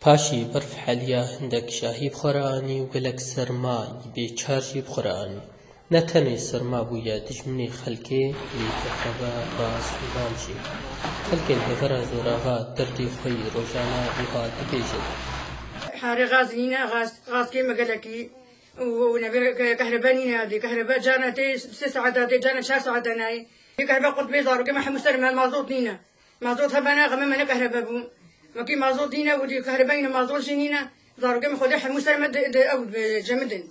پاشی برف حالیا هندک شاهی بخورانی و گلک سرما بیچارجی بخورانی نتنی سرما بویا دجمنی خلکی لیکخبا راس نامشی خلکی الهفرا زوراها دردی خوی روشانا بوها دبیجد حاري غازنينا غاز كيما قالكي ونبي كهربانينا دي كهرباء جانا تي 6 ساعات دي جانا 4 ساعات ناي دي كهرباء قلت بيزار كما حمسر مع مازوت نينا مازوت هبنا غمما كهرباء بو ما كي مازوت نينا ودي كهرباينا مازوت نينا زار كما خدي حمسر مد او جمدن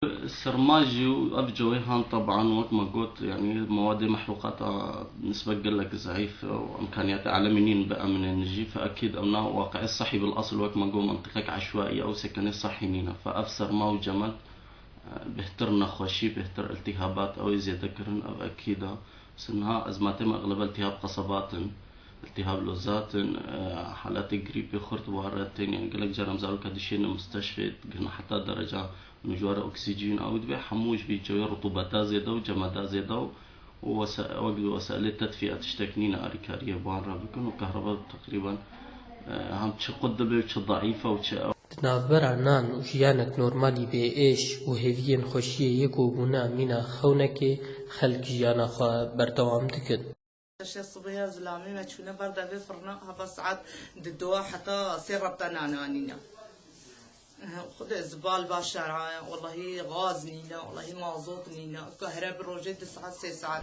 السرماجي وأبجوي هان طبعا وقت ما قلت يعني مواد محروقات نسبة لك ضعيف وإمكانيات أعلى منين بقى من النجي فأكيد أمنا واقع الصحي بالأصل وقت ما قول منطقة عشوائية أو سكني صحي نينا فأفسر ما وجمل بهتر نخوشي بهتر التهابات أو زيادة كرن أو أكيد سنها أزماتهم أغلب التهاب قصبات التهاب لوزات حالات جريبي خرط وهرتين يعني قالك جرم زارو كدشين مستشفى قلنا حتى درجة نجوار أكسجين أو دبي حموش بيجوي رطوبة زيادة وجمادات زيادة ووسائل التدفئة تشتكنينا أريكارية بوان رابكن وكهرباء تقريبا هم تش قدبة وتش ضعيفة وتش نافبرا نان وجيانك نورمالي بإيش وهيفين خوشية يقو بنا منا خونك خلق جيانا خوا بردوام دكن الشيء الصبية زلامي ما تشوفنا بردا في فرنا هبا ساعات دوا حتى سيربتنا نانينا خد زبال باشرع والله غاز نينا والله مازوت نينا كهرباء روجي 9 ساعات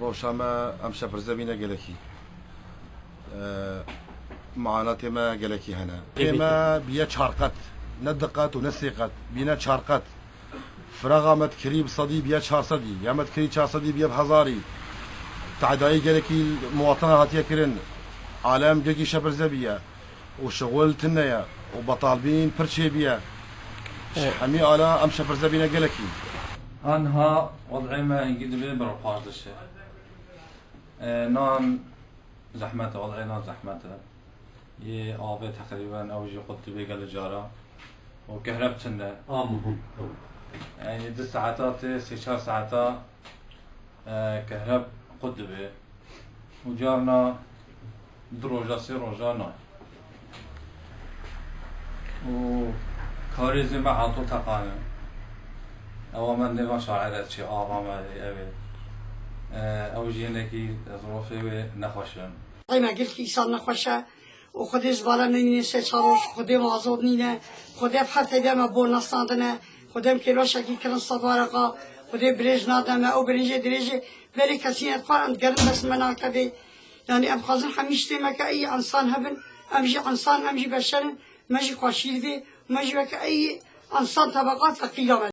روشاما امشى برزبينا قالكي معاناتي ما قالكي هنا ما بيا شارقت ندقت ونسقت بينا شارقت فراغمت كريب صدي بيا شار صدي يامت كريب شار صدي بيا بهزاري تعداي قالكي مواطنة هاتيا كرن عالم جاكي شبرزبية وشغل تنيا وبطالبين برشي بيا حمي آلا أمشى برزبينا قالكي أنها وضعي ما ينقدر لي برفاض الشيء نان زحمته وضعي نان زحمته يه آبه تقريبا أوجي قلت بيقال جارة وكهربتنا مهم يعني 2 ساعات 6 ساعات كهرب قدبه وجارنا دروجة سي روجانا وكاريزي ما عطو تقانا او من نما شاعرات شي آبا ما او جينكي ظروفي نخوشن ما قلت لي صار نخوشه وخدي زباله نيني سي شاروش خدي مازود نينه خدي بحرت دم بو نصاندنا خدي كيلو شكي كرن صدارقه خدي بريج نادم او بريج دريج بلي كثير فان قرن بس مناكبي يعني ام خازن حميشتي ما كاي انسان هبن امجي انسان امجي بشر ماجي خوشيلدي ماجي اي انسان طبقات فقيره